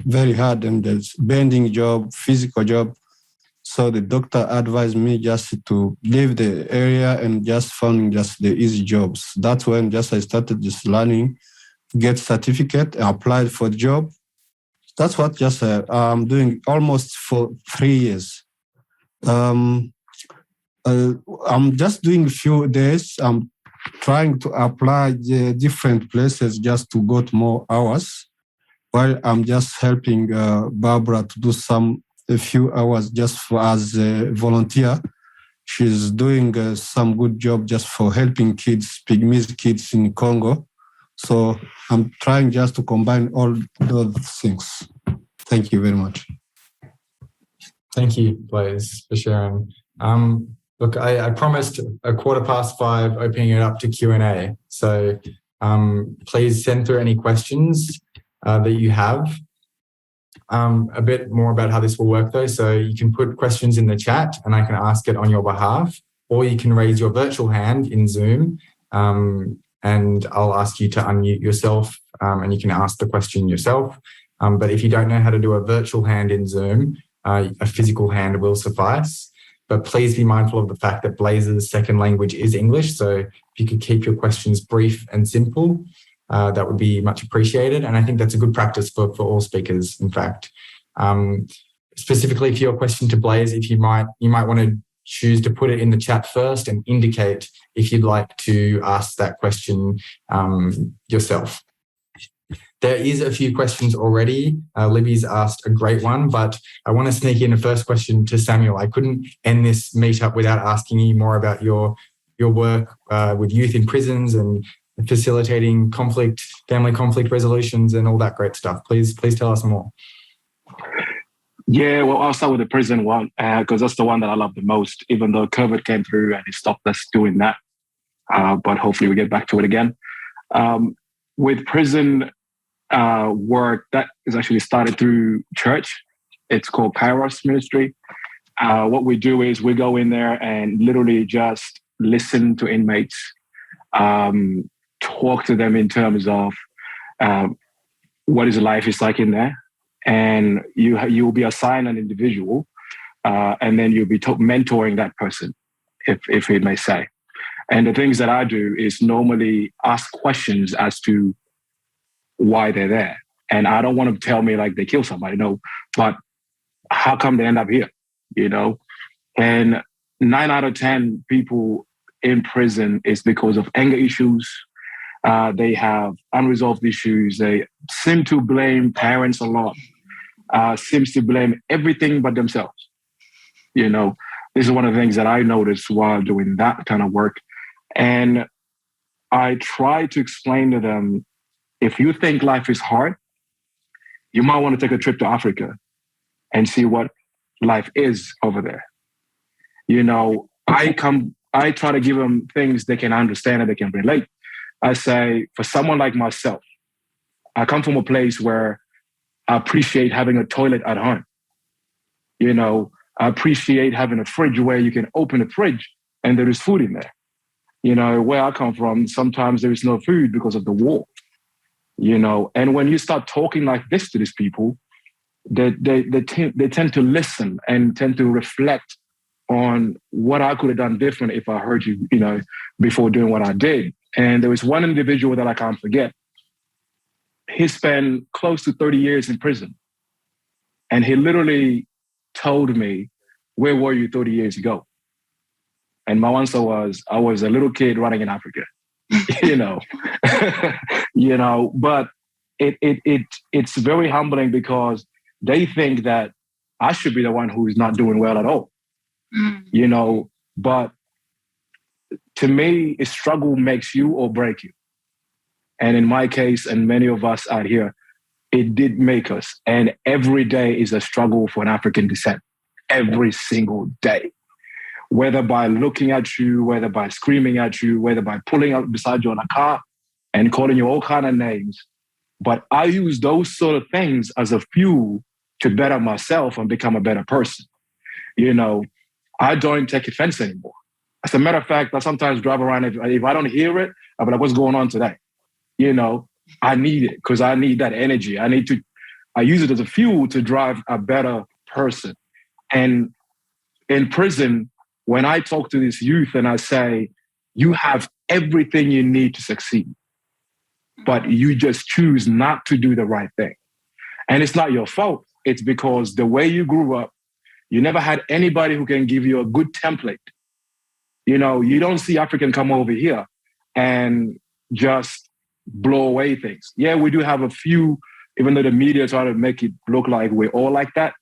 very hard and it's bending job, physical job. So the doctor advised me just to leave the area and just finding just the easy jobs. That's when just I started just learning, get certificate, applied for the job. That's what just I'm doing almost for 3 years. I'm just doing a few days. I'm trying to apply different places just to get more hours, while I'm just helping Barbara to do a few hours just as a volunteer. She's doing some good job just for helping kids, Pygmies kids in Congo. So I'm trying just to combine all those things. Thank you very much. Thank you, Blaise, for sharing. Look, I promised 5:15 opening it up to Q&A. So please send through any questions that you have. A bit more about how this will work though. So you can put questions in the chat and I can ask it on your behalf, or you can raise your virtual hand in Zoom and I'll ask you to unmute yourself and you can ask the question yourself. But if you don't know how to do a virtual hand in Zoom, a physical hand will suffice. But please be mindful of the fact that Blaise's second language is English. So if you could keep your questions brief and simple, that would be much appreciated. And I think that's a good practice for all speakers, in fact. Specifically for your question to Blaise, if you might want to choose to put it in the chat first and indicate if you'd like to ask that question yourself. There is a few questions already. Libby's asked a great one, but I want to sneak in a first question to Samuel. I couldn't end this meetup without asking you more about your work with youth in prisons and facilitating family conflict resolutions and all that great stuff. Please tell us more. Yeah, well, I'll start with the prison one because that's the one that I love the most, even though COVID came through and it stopped us doing that. But hopefully we get back to it again. With prison work, that is actually started through church. It's called Cowra's ministry. What we do is we go in there and literally just listen to inmates, talk to them in terms of what his life is like in there, and you will be assigned an individual, and then you'll be mentoring that person, if it may say. And the things that I do is normally ask questions as to why they're there. And I don't want to tell me like they kill somebody, no, but how come they end up here, you know? And 9 out of 10 people in prison is because of anger issues. They have unresolved issues. They seem to blame parents a lot, seems to blame everything but themselves. You know, this is one of the things that I noticed while doing that kind of work. And I try to explain to them, if you think life is hard, you might want to take a trip to Africa and see what life is over there. You know, I try to give them things they can understand and they can relate. I say, for someone like myself, I come from a place where I appreciate having a toilet at home. You know, I appreciate having a fridge where you can open the fridge and there is food in there. You know, where I come from, sometimes there is no food because of the war. You know, and when you start talking like this to these people, they tend to listen and tend to reflect on what I could have done different if I heard you, you know, before doing what I did. And there was one individual that I can't forget. He spent close to 30 years in prison. And he literally told me, where were you 30 years ago? And my answer was, I was a little kid running in Africa, you know, you know, but it's very humbling because they think that I should be the one who is not doing well at all, you know, but to me, a struggle makes you or break you. And in my case, and many of us out here, it did make us. And every day is a struggle for an African descent, every single day. Whether by looking at you, whether by screaming at you, whether by pulling up beside you on a car and calling you all kind of names. But I use those sort of things as a fuel to better myself and become a better person. You know, I don't take offense anymore. As a matter of fact, I sometimes drive around, if I don't hear it, I'll be like, what's going on today? You know, I need it because I need that energy. I use it as a fuel to drive a better person. And in prison, when I talk to this youth and I say, you have everything you need to succeed, but you just choose not to do the right thing. And it's not your fault. It's because the way you grew up, you never had anybody who can give you a good template. You know, you don't see African come over here and just blow away things. Yeah, we do have a few, even though the media try to make it look like we're all like that,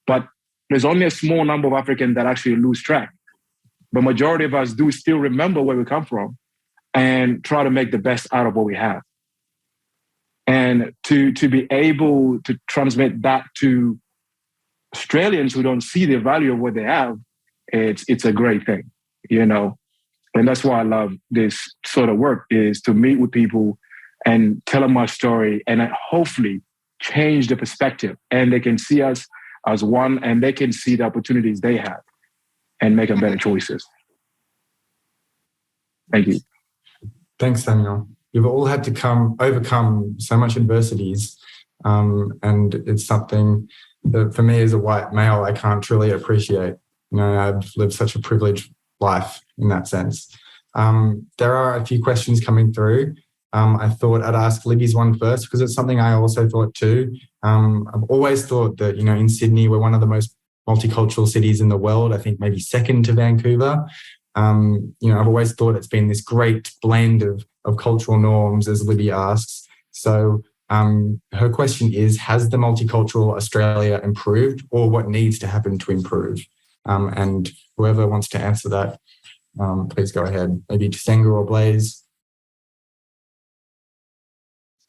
but there's only a small number of Africans that actually lose track. The majority of us do still remember where we come from and try to make the best out of what we have. And to be able to transmit that to Australians who don't see the value of what they have, it's a great thing, you know. And that's why I love this sort of work, is to meet with people and tell them my story and hopefully change the perspective. And they can see us as one and they can see the opportunities they have and make better choices. Thank you. Thanks, Samuel. You've all had to overcome so much adversities, and it's something that for me as a white male, I can't truly appreciate. You know, I've lived such a privileged life in that sense. There are a few questions coming through. I thought I'd ask Libby's one first because it's something I also thought too. I've always thought that, you know, in Sydney, we're one of the most multicultural cities in the world. I think maybe second to Vancouver. You know, I've always thought it's been this great blend of cultural norms, as Libby asks. So her question is, has the multicultural Australia improved, or what needs to happen to improve? And whoever wants to answer that, please go ahead. Maybe Senga or Blaise.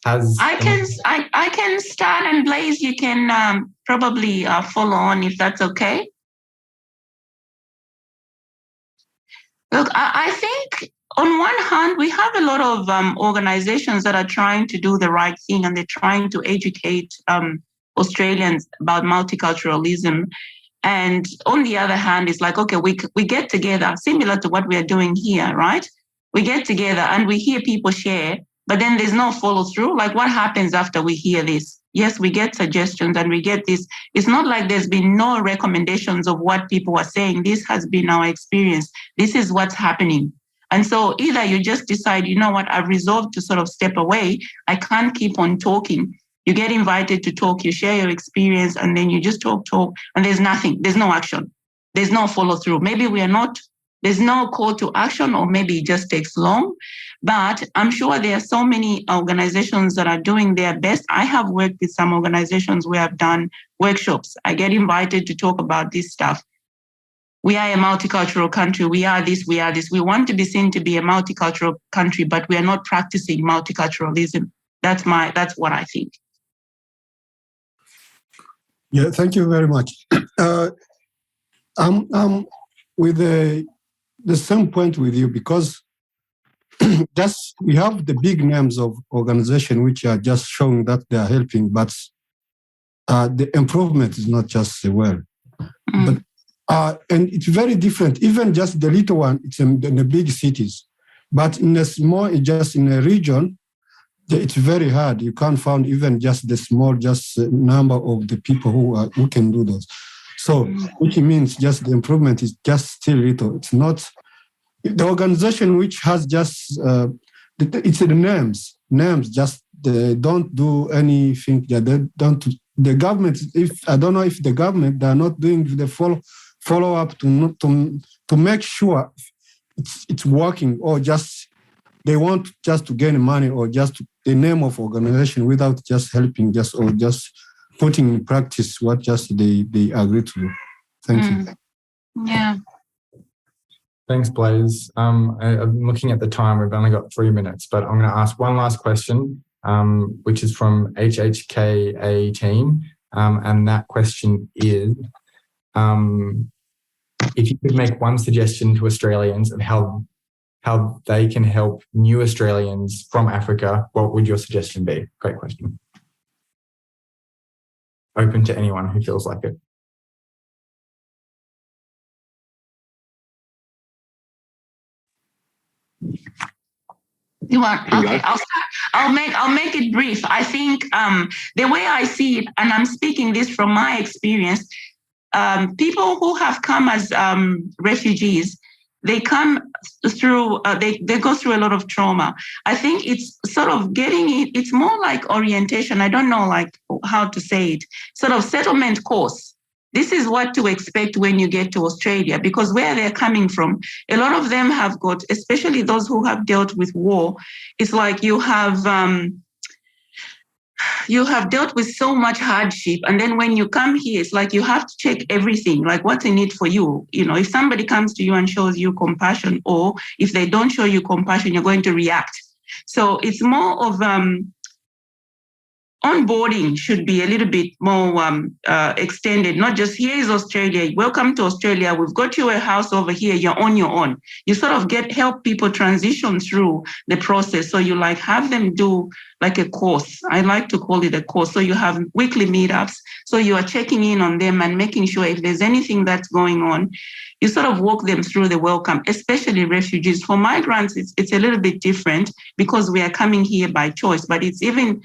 I can start, and Blaise, you can probably follow on if that's okay. Look, I think on one hand, we have a lot of organizations that are trying to do the right thing, and they're trying to educate Australians about multiculturalism. And on the other hand, it's like, okay, we get together, similar to what we are doing here, right? We get together and we hear people share, but then there's no follow through. Like, what happens after we hear this? Yes, we get suggestions and we get this. It's not like there's been no recommendations of what people are saying. This has been our experience. This is what's happening. And so either you just decide, you know what, I've resolved to sort of step away. I can't keep on talking. You get invited to talk, you share your experience, and then you just talk, and there's nothing. There's no action. There's no follow through. Maybe there's no call to action, or maybe it just takes long. But I'm sure there are so many organizations that are doing their best. I have worked with some organizations where I've done workshops. I get invited to talk about this stuff. We are a multicultural country. We are this. We want to be seen to be a multicultural country, but we are not practicing multiculturalism. That's what I think. Yeah, thank you very much. I'm with the same point with you, because just we have the big names of organizations which are just showing that they are helping, but the improvement is not just the word. But and it's very different. Even just the little one, it's in the big cities, but in a small, just in a region, it's very hard. You can't find even just the small, just number of the people who can do those. So, which means just the improvement is just still little. It's not the organization which has just it's the names. Just they don't do anything. They don't. The government, I don't know if the government, they are not doing the follow up to make sure it's working, or just they want just to gain money, or just the name of organization without just helping, or just putting in practice what just they agree to do. Thank you. Yeah. Thanks, Blaise. I'm looking at the time. We've only got 3 minutes, but I'm going to ask one last question, which is from HHKA team. And that question is, if you could make one suggestion to Australians of how they can help new Australians from Africa, what would your suggestion be? Great question. Open to anyone who feels like it. You want? Okay, I'll start. I'll make it brief. I think the way I see it, and I'm speaking this from my experience, people who have come as refugees, they come through, they go through a lot of trauma. I think it's sort of getting it, it's more like orientation. I don't know like how to say it, sort of settlement course. This is what to expect when you get to Australia, because where they're coming from, a lot of them have got, especially those who have dealt with war, it's like you have dealt with so much hardship. And then when you come here, it's like you have to check everything, like what's in it for you. You know, if somebody comes to you and shows you compassion, or if they don't show you compassion, you're going to react. So it's more of onboarding should be a little bit more extended, not just here is Australia, welcome to Australia, we've got you a house over here, you're on your own. You sort of help people transition through the process. So you like have them do like a course. I like to call it a course. So you have weekly meetups. So you are checking in on them and making sure if there's anything that's going on, you sort of walk them through the welcome, especially refugees. For migrants, it's a little bit different because we are coming here by choice, but it's even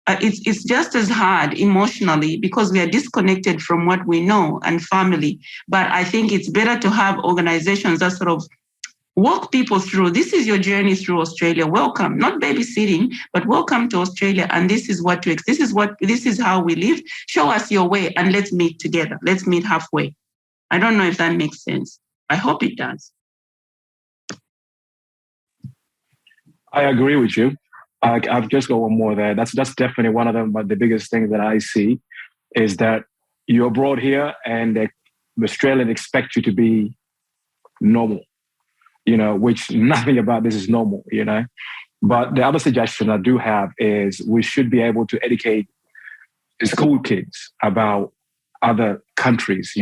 it's just as hard emotionally because we are disconnected from what we know and family. But I think it's better to have organizations that sort of walk people through. This is your journey through Australia. Welcome, not babysitting, but welcome to Australia. And this is what to this is how we live. Show us your way and let's meet together. Let's meet halfway. I don't know if that makes sense. I hope it does. I agree with you. I've just got one more there. That's definitely one of them. But the biggest thing that I see is that you're brought here and the Australians expect you to be normal, which nothing about this is normal, But the other suggestion I do have is we should be able to educate the school kids about other countries,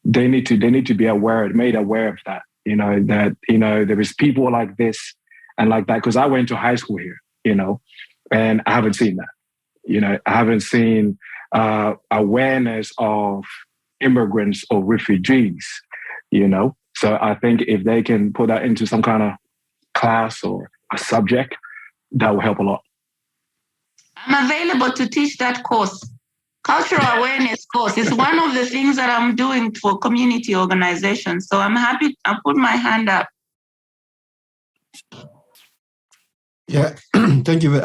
They need to be made aware of that, that, there is people like this and like that. Because I went to high school here. And I haven't seen that. I haven't seen awareness of immigrants or refugees, So I think if they can put that into some kind of class or a subject, that will help a lot. I'm available to teach that course. Cultural awareness course is one of the things that I'm doing for community organizations. So I'm happy. I put my hand up. Yeah, thank you.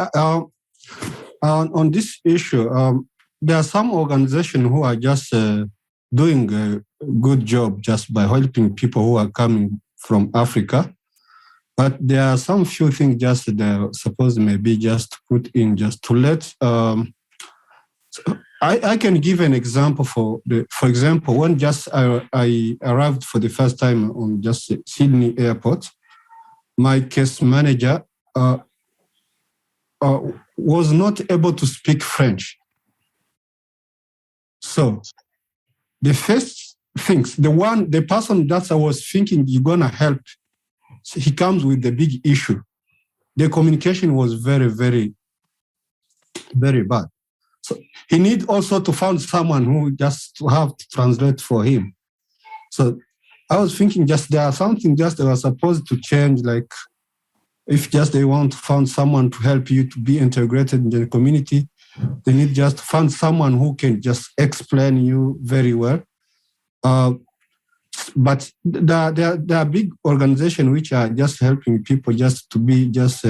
On this issue, there are some organizations who are just doing a good job just by helping people who are coming from Africa. But there are some few things just they're supposed maybe just put in just to let. I can give an example for example, when just I arrived for the first time on just Sydney Airport, my case manager was not able to speak French. So the first things, the person that I was thinking you're gonna help, he comes with the big issue. The communication was very, very, very bad. So he need also to find someone who just to have to translate for him. So I was thinking just there are something just they were supposed to change, like if just they want to find someone to help you to be integrated in the community, they need just to find someone who can just explain you very well. But there are big organizations which are just helping people just to be just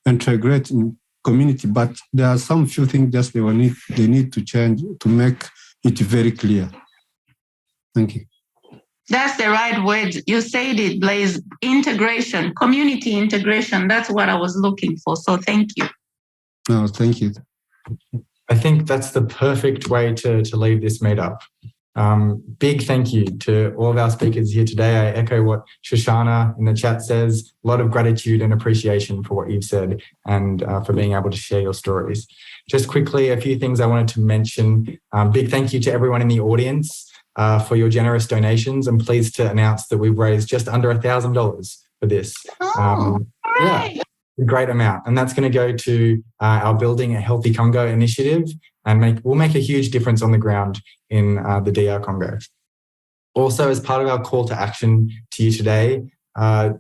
integrated in community. But there are some few things just they need to change to make it very clear. Thank you. That's the right word. You said it, Blaise. Integration, community integration. That's what I was looking for. So thank you. No, thank you. I think that's the perfect way to leave this meetup. Big thank you to all of our speakers here today. I echo what Shoshana in the chat says. A lot of gratitude and appreciation for what you've said and for being able to share your stories. Just quickly, a few things I wanted to mention. Big thank you to everyone in the audience for your generous donations. I'm pleased to announce that we've raised just under $1,000 for this. Yeah, a great amount. And that's going to go to our Building a Healthy Congo initiative and will make a huge difference on the ground in the DR Congo. Also, as part of our call to action to you today, I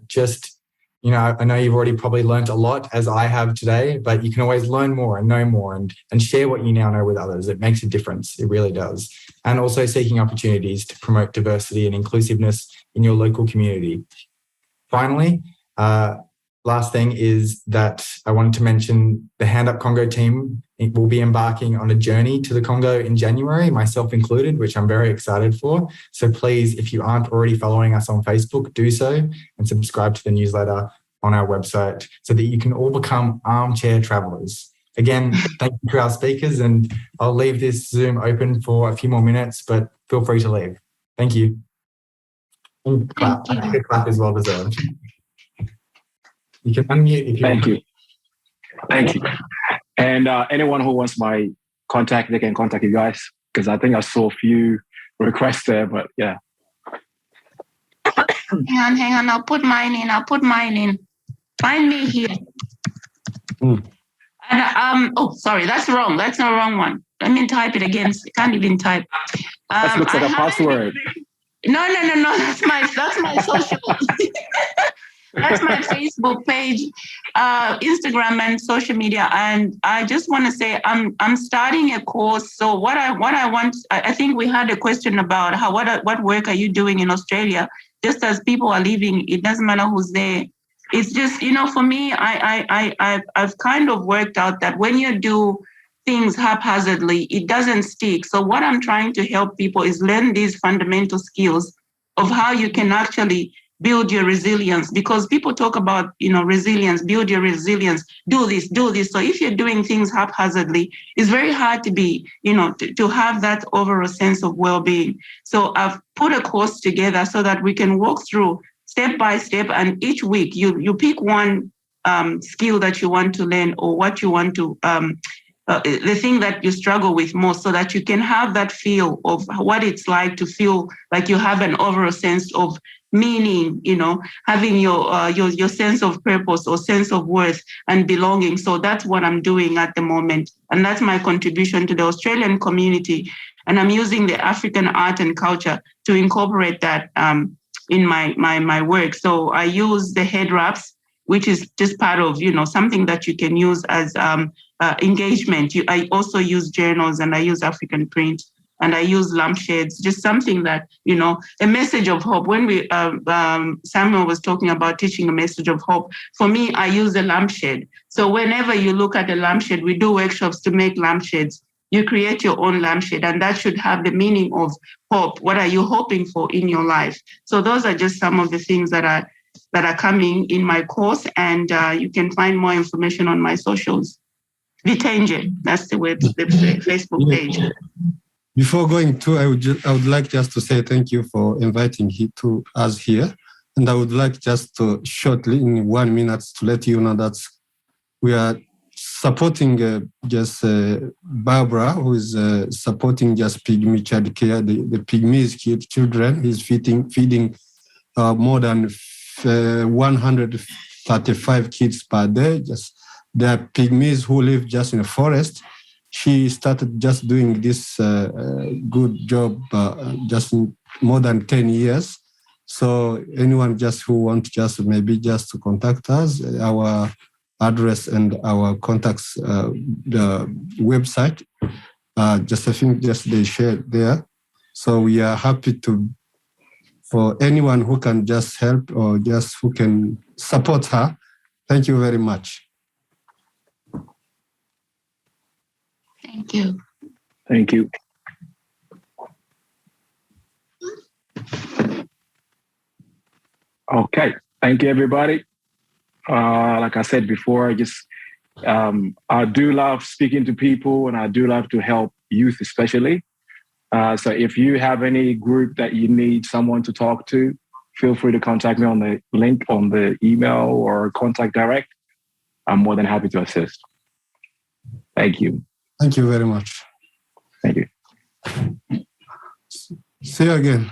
know you've already probably learned a lot as I have today, but you can always learn more and know more and share what you now know with others. It makes a difference. It really does. And also seeking opportunities to promote diversity and inclusiveness in your local community. Finally, last thing is that I wanted to mention the HandUp Congo team will be embarking on a journey to the Congo in January, myself included, which I'm very excited for. So please, if you aren't already following us on Facebook, do so and subscribe to the newsletter on our website so that you can all become armchair travelers. Again, thank you to our speakers, and I'll leave this Zoom open for a few more minutes, but feel free to leave. Thank you. And clap. I think a clap is well deserved. You can unmute if you want. Thank you. Thank you. And anyone who wants my contact, they can contact you guys, because I think I saw a few requests there, but yeah. Hang on. I'll put mine in. Find me here. And sorry, that's wrong. That's the wrong one. Let me type it again. I can't even type. That looks like a password. No. That's my social. That's my Facebook page, Instagram, and social media. And I just want to say I'm starting a course. So what I want, I think we had a question about what work are you doing in Australia? Just as people are leaving, it doesn't matter who's there. It's just, for me, I've kind of worked out that when you do things haphazardly, it doesn't stick. So what I'm trying to help people is learn these fundamental skills of how you can actually build your resilience, because people talk about, resilience, build your resilience, do this. So if you're doing things haphazardly, it's very hard to be, to have that overall sense of well-being. So I've put a course together so that we can walk through step by step, and each week you pick one skill that you want to learn, or what you want to, the thing that you struggle with most, so that you can have that feel of what it's like to feel like you have an overall sense of meaning, having your sense of purpose or sense of worth and belonging. So that's what I'm doing at the moment. And that's my contribution to the Australian community. And I'm using the African art and culture to incorporate that in my work. So I use the head wraps, which is just part of, something that you can use as engagement. I also use journals, and I use African print, and I use lampshades, just something that, a message of hope. When Samuel was talking about teaching a message of hope, for me, I use a lampshade. So whenever you look at a lampshade, we do workshops to make lampshades. You create your own lampshade, and that should have the meaning of hope. What are you hoping for in your life? So those are just some of the things that are coming in my course, and you can find more information on my socials. Vitenge, that's the Facebook page. Before going to, I would like just to say thank you for inviting to us here. And I would like just to shortly, in 1 minute, to let you know that we are supporting Barbara, who is supporting just Pygmy Child Care, the Pygmies children. He's feeding more than 135 kids per day. There are Pygmies who live just in the forest. She started just doing this good job just in more than 10 years. So anyone just who wants maybe to contact us, our address and our contacts, the website, I think they shared there. So we are happy for anyone who can just help or who can support her. Thank you very much. Thank you. Thank you. Okay. Thank you, everybody. Like I said before, I do love speaking to people, and I do love to help youth especially. So if you have any group that you need someone to talk to, feel free to contact me on the link on the email or contact direct. I'm more than happy to assist. Thank you. Thank you very much. Thank you. See you again.